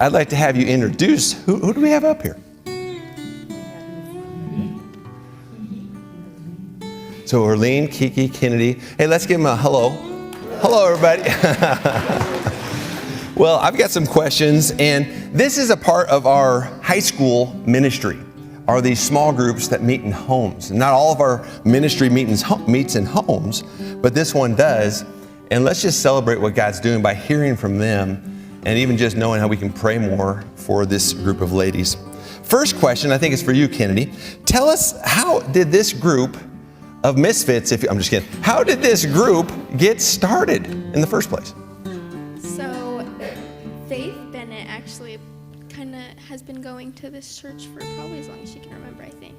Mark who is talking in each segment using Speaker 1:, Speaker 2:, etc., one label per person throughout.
Speaker 1: I'd like to have you introduce, who do we have up here? So Orlean, Kiki, Kennedy. Hey, let's give them a hello. Hello, everybody. Well, I've got some questions, and this is a part of our high school ministry, are these small groups that meet in homes. And not all of our ministry meets in homes, but this one does. And let's just celebrate what God's doing by hearing from them and even just knowing how we can pray more for this group of ladies. First question, I think is for you, Kennedy. Tell us, how did this group of misfits, I'm just kidding, how did this group get started in the first place?
Speaker 2: So, Faith Bennett actually kind of has been going to this church for probably as long as she can remember, I think.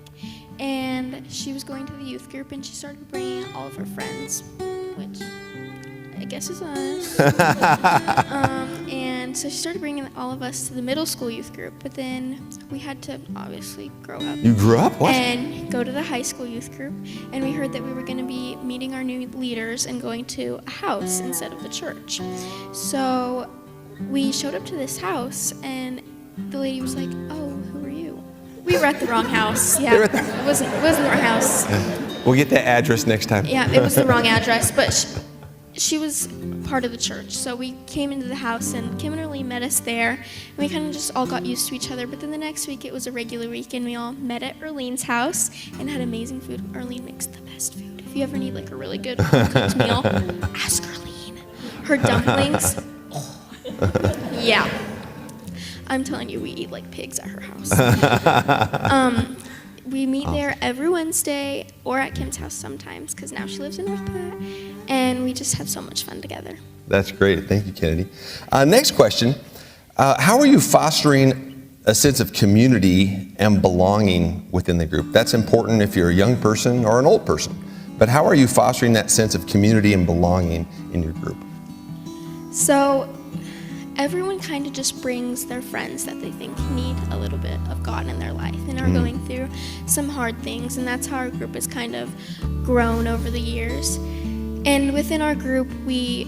Speaker 2: And she was going to the youth group, and she started bringing all of her friends, which I guess is us. And so she started bringing all of us to the middle school youth group, but then we had to obviously grow up.
Speaker 1: You grew up? What?
Speaker 2: And go to the high school youth group, and we heard that we were going to be meeting our new leaders and going to a house instead of the church. So we showed up to this house, and the lady was like, "Oh, who are you?" We were at the wrong house. Yeah, it wasn't the right house.
Speaker 1: We'll get that address next time.
Speaker 2: Yeah, it was the wrong address, but she was part of the church. So we came into the house, and Kim and Arlene met us there, and we kind of just all got used to each other. But then the next week, it was a regular week, and we all met at Arlene's house and had amazing food. Arlene makes the best food. If you ever need like a really good home-cooked meal, ask Arlene. Her dumplings, yeah. I'm telling you, we eat like pigs at her house. We meet there every Wednesday, or at Kim's house sometimes, because now she lives in North Platte, and we just have so much fun together.
Speaker 1: That's great. Thank you, Kennedy. Next question. How are you fostering a sense of community and belonging within the group? That's important if you're a young person or an old person. But how are you fostering that sense of community and belonging in your group?
Speaker 2: So everyone kind of just brings their friends that they think need a little bit of God in their life and are going through some hard things, and that's how our group has kind of grown over the years. And within our group, we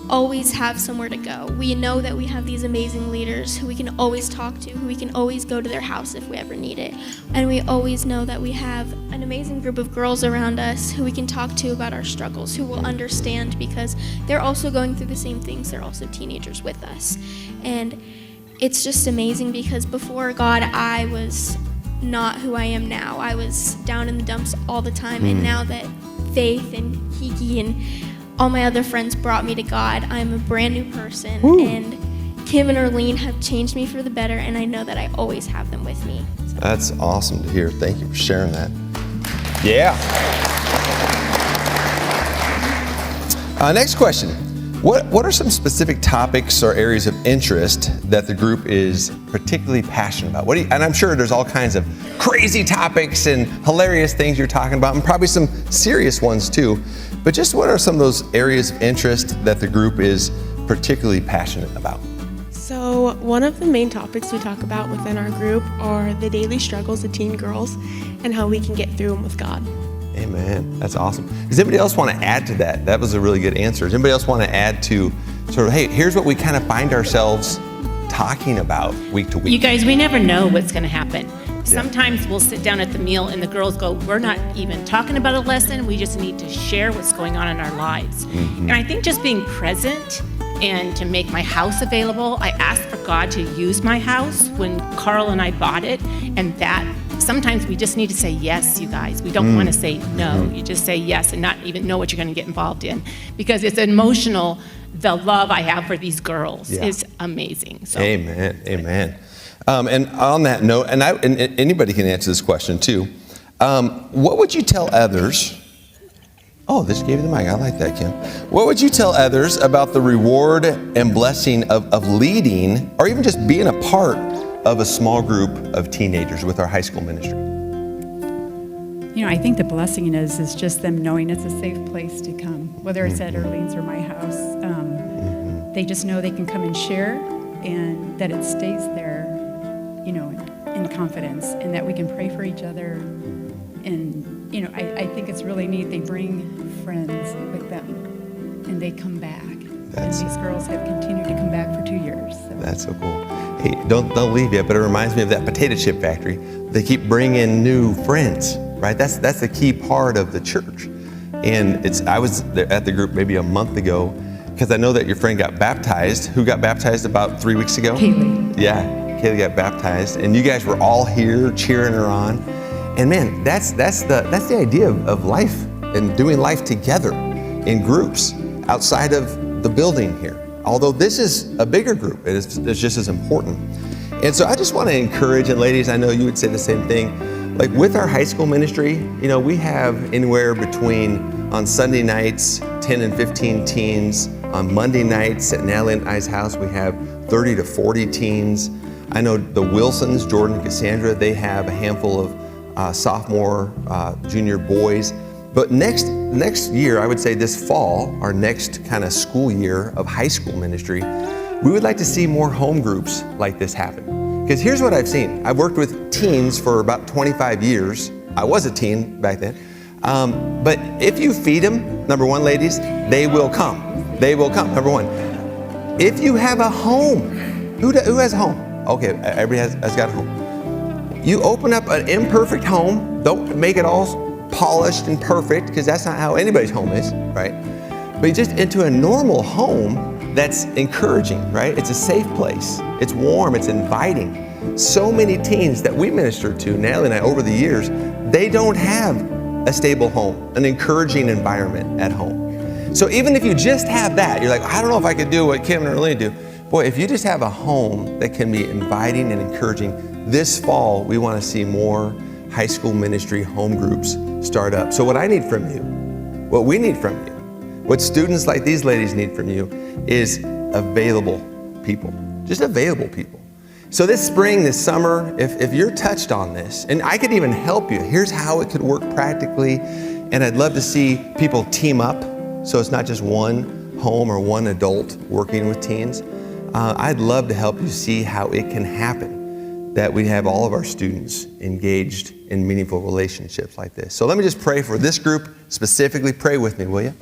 Speaker 2: always have somewhere to go. We know that we have these amazing leaders who we can always talk to, who we can always go to their house if we ever need it. And we always know that we have an amazing group of girls around us who we can talk to about our struggles, who will understand because they're also going through the same things. They're also teenagers with us. And it's just amazing because before God, I was not who I am now. I was down in the dumps all the time. And now that Faith and Kiki and all my other friends brought me to God, I'm a brand new person. And Kim and Arlene have changed me for the better, and I know that I always have them with me. So.
Speaker 1: That's awesome to hear. Thank you for sharing that. Yeah. Next question. What are some specific topics or areas of interest that the group is particularly passionate about? And I'm sure there's all kinds of crazy topics and hilarious things you're talking about, and probably some serious ones too. But just what are some of those areas of interest that the group is particularly passionate about?
Speaker 3: So one of the main topics we talk about within our group are the daily struggles of teen girls and how we can get through them with God.
Speaker 1: Amen. That's awesome. Does anybody else want to add to that? That was a really good answer. Does anybody else want to add to sort of, hey, here's what we kind of find ourselves talking about week to week?
Speaker 4: You guys, we never know what's going to happen. Sometimes we'll sit down at the meal and the girls go, we're not even talking about a lesson. We just need to share what's going on in our lives. And I think just being present and to make my house available, I asked for God to use my house when Carl and I bought it. And that sometimes we just need to say yes, you guys. We don't want to say no. You just say yes and not even know what you're going to get involved in. Because it's emotional. The love I have for these girls is amazing. So.
Speaker 1: Amen. Amen. And on that note, and anybody can answer this question too. What would you tell others? Oh, this gave you the mic. I like that, Kim. What would you tell others about the reward and blessing of leading, or even just being a part of a small group of teenagers with our high school ministry?
Speaker 5: You know, I think the blessing is just them knowing it's a safe place to come, whether it's at Arlene's or my house. They just know they can come and share, and that it stays there, you know, in confidence, and that we can pray for each other. And, you know, I think it's really neat. They bring friends with them, and they come back. And these girls have continued to come back for 2 years. So.
Speaker 1: That's so cool. Hey, don't leave yet, but it reminds me of that potato chip factory. They keep bringing new friends, right? That's the key part of the church. And I was at the group maybe a month ago, because I know that your friend got baptized. Who got baptized about 3 weeks ago?
Speaker 5: Kaylee.
Speaker 1: Yeah, Kaylee got baptized, and you guys were all here cheering her on. And man, that's the idea of life and doing life together in groups outside of the building here. Although this is a bigger group, it's just as important. And so I just want to encourage, and ladies, I know you would say the same thing. Like with our high school ministry, we have anywhere between, on Sunday nights, 10 and 15 teens. On Monday nights at Natalie and I's house, we have 30 to 40 teens. I know the Wilsons, Jordan and Cassandra, they have a handful of sophomore, junior boys. But next year, I would say this fall, our next kind of school year of high school ministry, we would like to see more home groups like this happen. Because here's what I've seen. I've worked with teens for about 25 years. I was a teen back then. But if you feed them, number one, ladies, they will come. They will come, number one. If you have a home, who has a home? Okay, everybody has got a home. You open up an imperfect home, don't make it all polished and perfect, because that's not how anybody's home is, right? But just into a normal home that's encouraging, right? It's a safe place. It's warm, it's inviting. So many teens that we minister to, Natalie and I, over the years, they don't have a stable home, an encouraging environment at home. So even if you just have that, you're like, I don't know if I could do what Kim and Erlene do. Boy, if you just have a home that can be inviting and encouraging, this fall, we want to see more high school ministry home groups start up. So what I need from you, what we need from you, what students like these ladies need from you is available people, just available people. So this spring, this summer, if you're touched on this, and I could even help you, here's how it could work practically, and I'd love to see people team up, so it's not just one home or one adult working with teens. I'd love to help you see how it can happen, that we have all of our students engaged in meaningful relationships like this. So let me just pray for this group specifically. Pray with me, will you?